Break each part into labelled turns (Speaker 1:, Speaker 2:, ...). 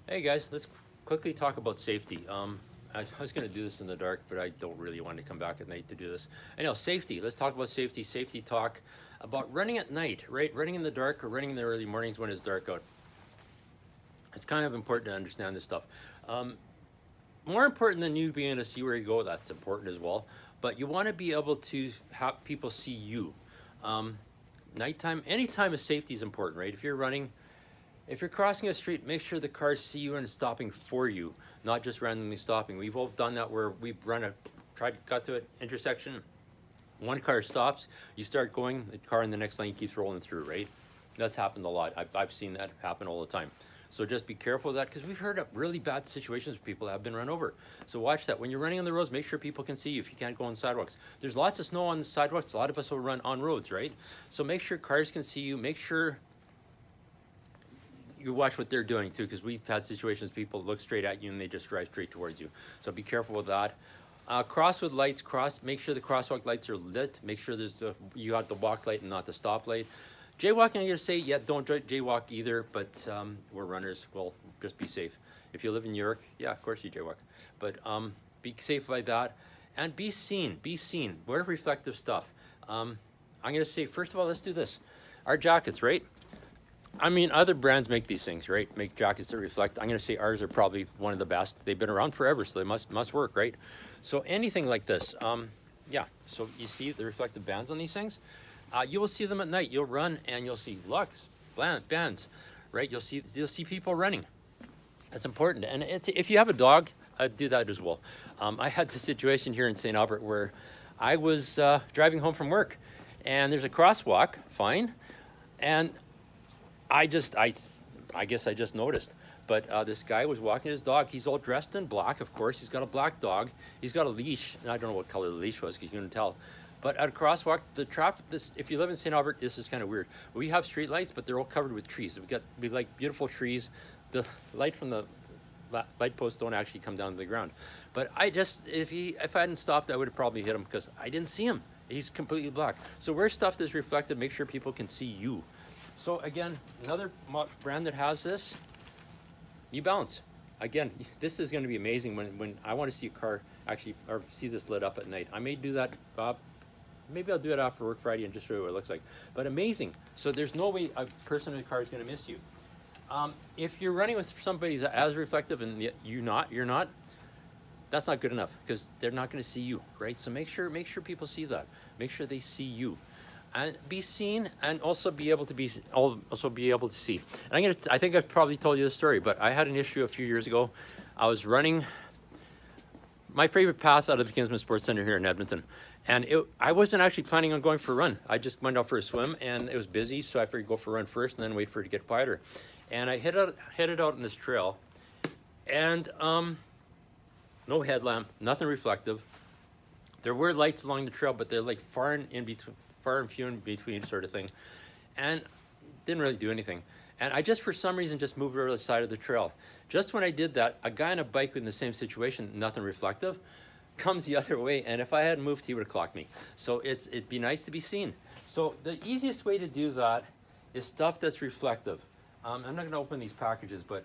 Speaker 1: Hey guys, let's quickly talk about safety. I was going to do this in the dark, but I don't really want to come back at night to do this. I know, safety. Let's talk about safety. Safety talk about running at night, right? Running in the dark or running in the early mornings when it's dark out. It's kind of important to understand this stuff. Um, More important than you being able to see where you go, that's important as well. But you want to be able to have people see you. Um, Nighttime, anytime of safety is important, right? If you're crossing a street, make sure the cars see you and is stopping for you, not just randomly stopping. We've all done that where we've got to an intersection, one car stops, you start going, the car in the next lane keeps rolling through, right? That's happened a lot. I've seen that happen all the time. So just be careful of that because we've heard of really bad situations where people have been run over. So watch that. When you're running on the roads, make sure people can see you if you can't go on sidewalks. There's lots of snow on the sidewalks. A lot of us will run on roads, right? So make sure cars can see you. Make sure you watch what they're doing too, because we've had situations people look straight at you and they just drive straight towards you. So be careful with that. Cross with lights. Make sure the crosswalk lights are lit. Make sure you got the walk light and not the stop light. Jaywalking, I'm gonna say, yeah, don't jaywalk either. But we're runners. Well, just be safe. If you live in New York, yeah, of course you jaywalk. But be safe by that, and be seen. Be seen. Wear reflective stuff. I'm gonna say, first of all, let's do this. Our jackets, right? I mean, other brands make these things, right? Make jackets that reflect. I'm going to say ours are probably one of the best. They've been around forever, so they must work, right? So anything like this, yeah. So you see the reflective bands on these things. You will see them at night. You'll run and you'll see bands, right? You'll see people running. That's important. And if you have a dog, do that as well. I had the situation here in St. Albert where I was driving home from work, and there's a crosswalk, fine, and I guess I just noticed, but this guy was walking his dog. He's all dressed in black, of course. He's got a black dog. He's got a leash, and I don't know what color the leash was because you couldn't tell. But at a crosswalk, the traffic. If you live in St. Albert, this is kind of weird. We have street lights, but they're all covered with trees. We like beautiful trees. The light from the light posts don't actually come down to the ground. But if I hadn't stopped, I would have probably hit him because I didn't see him. He's completely black. So wear stuff that's reflective. Make sure people can see you. So again, another brand that has this, New Balance. Again, this is going to be amazing when I want to see a car actually, or see this lit up at night. I may do that, maybe I'll do it after work Friday and just show you what it looks like. But amazing. So there's no way a person in the car is going to miss you. If you're running with somebody that's as reflective and you're not, that's not good enough because they're not going to see you, right? So make sure people see that. Make sure they see you. And be seen, and also be able to see. And I think I've probably told you this story, but I had an issue a few years ago. I was running my favorite path out of the Kinsman Sports Center here in Edmonton, and I wasn't actually planning on going for a run. I just went out for a swim, and it was busy, so I figured go for a run first, and then wait for it to get quieter. And I headed out on this trail, and no headlamp, nothing reflective. There were lights along the trail, but they're like far and few in between sort of thing, and didn't really do anything. And I just, for some reason, just moved over to the side of the trail. Just when I did that, a guy on a bike in the same situation, nothing reflective, comes the other way, and if I hadn't moved, he would have clocked me. So it'd be nice to be seen. So the easiest way to do that is stuff that's reflective. I'm not going to open these packages, but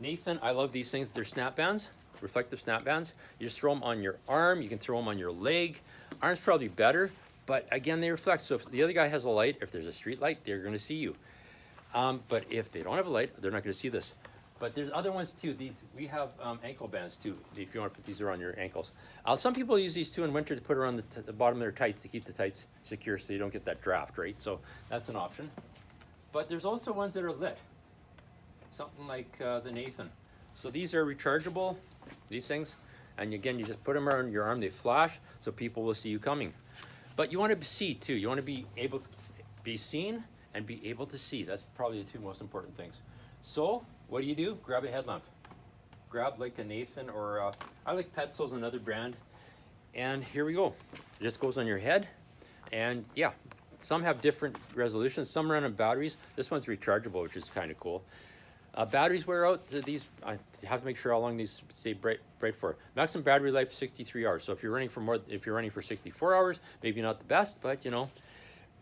Speaker 1: Nathan, I love these things. They're snap bands, reflective snap bands. You just throw them on your arm. You can throw them on your leg. Arm's probably better. But again, they reflect. So if the other guy has a light, if there's a street light, they're going to see you. But if they don't have a light, they're not going to see this. But there's other ones too. We have ankle bands too, if you want to put these around your ankles. Some people use these too in winter to put around the bottom of their tights to keep the tights secure so you don't get that draft, right? So that's an option. But there's also ones that are lit. Something like the Nathan. So these are rechargeable, these things. And again, you just put them around your arm, they flash, so people will see you coming. But you want to see too. You want to be able to be seen and be able to see. That's probably the two most important things. So what do? Grab a headlamp. Grab like a Nathan or I like Petzl's, another brand. And here we go. It just goes on your head. And yeah, some have different resolutions. Some run on batteries. This one's rechargeable, which is kind of cool. Batteries wear out. These I have to make sure how long these stay bright for. Maximum battery life 63 hours. So if you're running for 64 hours, maybe not the best, but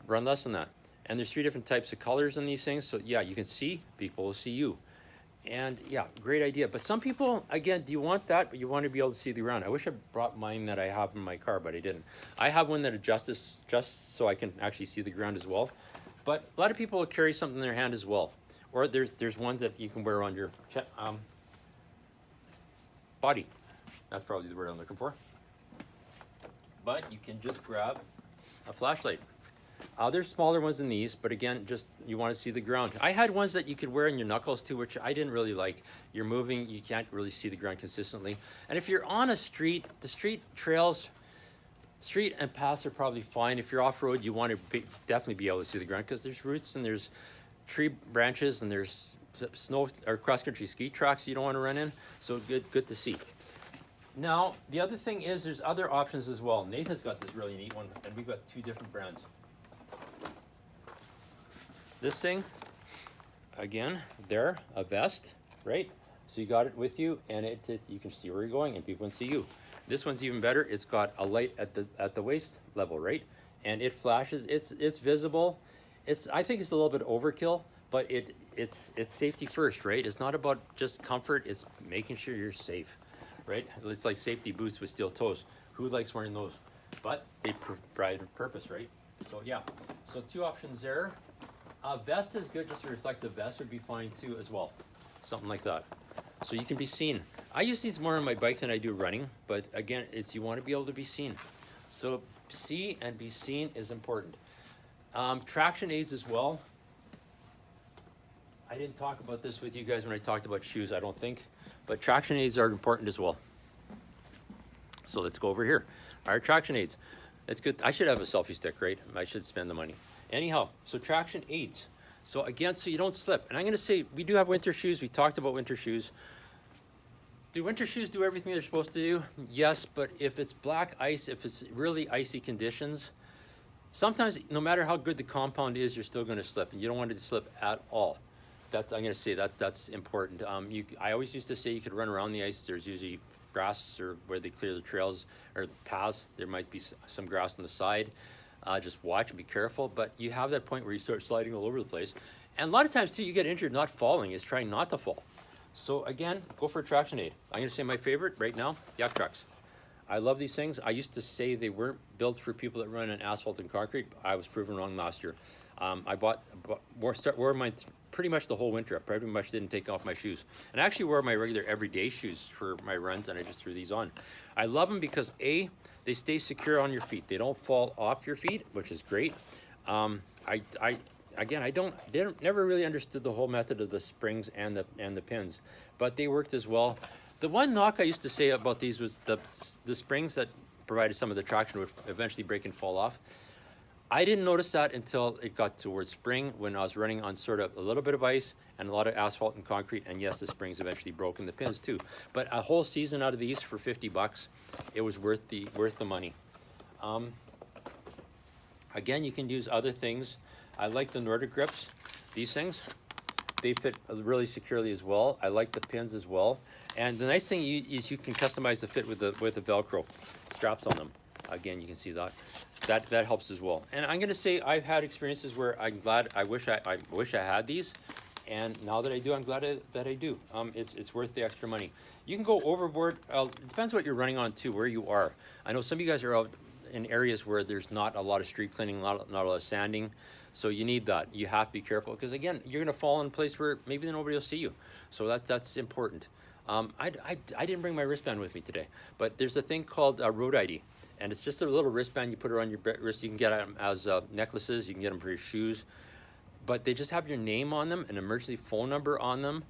Speaker 1: run less than that. And there's 3 different types of colors in these things. So yeah, you can see, people will see you. And yeah, great idea. But some people, again, do you want that? But you want to be able to see the ground. I wish I brought mine that I have in my car, but I didn't. I have one that adjusts just so I can actually see the ground as well. But a lot of people will carry something in their hand as well. Or there's ones that you can wear on your body. That's probably the word I'm looking for. But you can just grab a flashlight. There's smaller ones than these, but again, just you want to see the ground. I had ones that you could wear in your knuckles too, which I didn't really like. You're moving, you can't really see the ground consistently. And if you're on a street, the street trails, street and paths are probably fine. If you're off-road, you want to definitely be able to see the ground because there's roots and there's tree branches and there's snow or cross-country ski tracks you don't want to run in. So good to see. Now, the other thing is there's other options as well. Nathan's got this really neat one, and we've got two different brands. This thing, again, there, a vest, right? So you got it with you, and you can see where you're going, and people can see you. This one's even better. It's got a light at the waist level, right? And it flashes. It's visible. I think it's a little bit overkill, but it's safety first, right? It's not about just comfort. It's making sure you're safe, right? It's like safety boots with steel toes. Who likes wearing those? But they provide a purpose, right? So yeah. So two options there. Vest is good, just a reflective vest would be fine too as well. Something like that. So you can be seen. I use these more on my bike than I do running, but again, you want to be able to be seen. So see and be seen is important. Traction aids as well. I didn't talk about this with you guys when I talked about shoes, I don't think, but traction aids are important as well. So let's go over here. Our traction aids. It's good. I should have a selfie stick, right? I should spend the money. Anyhow, so traction aids. So again, so you don't slip. And I'm going to say, we do have winter shoes. We talked about winter shoes. Do winter shoes do everything they're supposed to do? Yes, but if it's black ice, if it's really icy conditions, sometimes no matter how good the compound is, you're still going to slip. And you don't want it to slip at all. I'm going to say that's important. I always used to say you could run around the ice. There's usually grass or where they clear the trails or paths. There might be some grass on the side. Just watch and be careful, but you have that point where you start sliding all over the place. And a lot of times too, you get injured not falling, is trying not to fall. So again, go for a traction aid. I'm gonna say my favorite right now, Yuck Trucks. I love these things. I used to say they weren't built for people that run on asphalt and concrete. I was proven wrong last year. I wore mine pretty much the whole winter. I pretty much didn't take off my shoes. And I actually wore my regular everyday shoes for my runs, and I just threw these on. I love them because A, they stay secure on your feet. They don't fall off your feet, which is great. I never really understood the whole method of the springs and the pins, but they worked as well. The one knock I used to say about these was the springs that provided some of the traction would eventually break and fall off. I didn't notice that until it got towards spring when I was running on sort of a little bit of ice and a lot of asphalt and concrete, and yes, the springs eventually broke and the pins too. But a whole season out of these for 50 bucks, it was worth the money. Again, you can use other things. I like the Nordic grips. These things, they fit really securely as well. I like the pins as well. And the nice thing is you can customize the fit with the Velcro straps on them. Again, you can see that helps as well. And I'm gonna say I've had experiences where I wish I had these, and now that I do, I'm glad that I do. It's worth the extra money. You can go overboard. It depends what you're running on too, where you are. I know some of you guys are out in areas where there's not a lot of street cleaning, not a lot of sanding, so you need that. You have to be careful because again, you're gonna fall in a place where maybe nobody will see you. So that's important. I didn't bring my wristband with me today, but there's a thing called Road ID. And it's just a little wristband you put around your wrist. You can get them as necklaces. You can get them for your shoes. But they just have your name on them, an emergency phone number on them.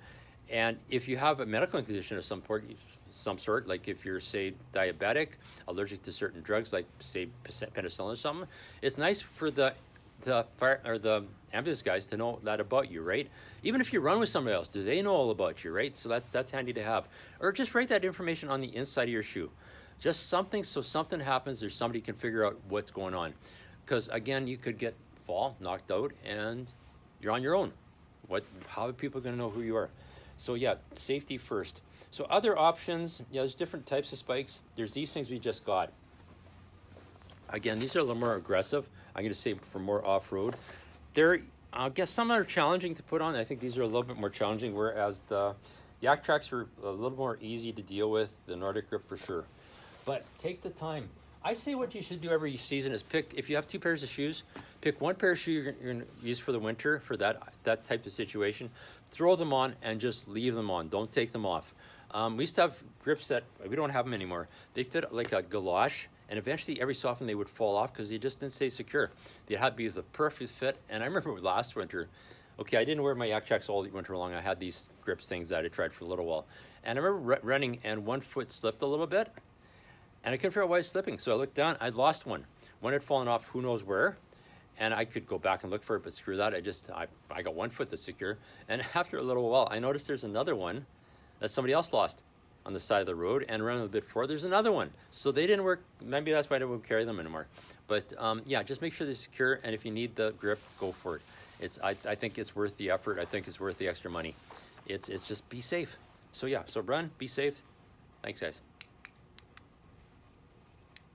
Speaker 1: And if you have a medical condition of some sort, like if you're, say, diabetic, allergic to certain drugs, like, say, penicillin or something, it's nice for the fire or the ambulance guys to know that about you, right? Even if you run with somebody else, do they know all about you, right? So that's handy to have. Or just write that information on the inside of your shoe. Just something, so something happens, there's somebody can figure out what's going on. Because again, you could knocked out, and you're on your own. How are people gonna know who you are? So yeah, safety first. So other options, there's different types of spikes. There's these things we just got. Again, these are a little more aggressive. I'm gonna say for more off-road. They're I guess some are challenging to put on. I think these are a little bit more challenging, whereas the Yak tracks are a little more easy to deal with. The Nordic grip for sure. But take the time. I say what you should do every season is pick, if you have 2 pairs of shoes, pick 1 pair of shoes you're gonna use for the winter for that type of situation. Throw them on and just leave them on. Don't take them off. We used to have grips that, we don't have them anymore. They fit like a galosh, and eventually every so often they would fall off because they just didn't stay secure. They had to be the perfect fit. And I remember last winter, okay, I didn't wear my Yak tracks all winter long. I had these grips things that I tried for a little while. And I remember running and one foot slipped a little bit, and I couldn't figure out why I was slipping. So I looked down, I'd lost one. One had fallen off who knows where, and I could go back and look for it, but screw that. I got one foot that's secure. And after a little while, I noticed there's another one that somebody else lost on the side of the road, and around a bit further, there's another one. So they didn't work. Maybe that's why I don't carry them anymore. But yeah, just make sure they're secure, and if you need the grip, go for it. I think it's worth the effort. I think it's worth the extra money. It's just be safe. So yeah, so run, be safe. Thanks, guys.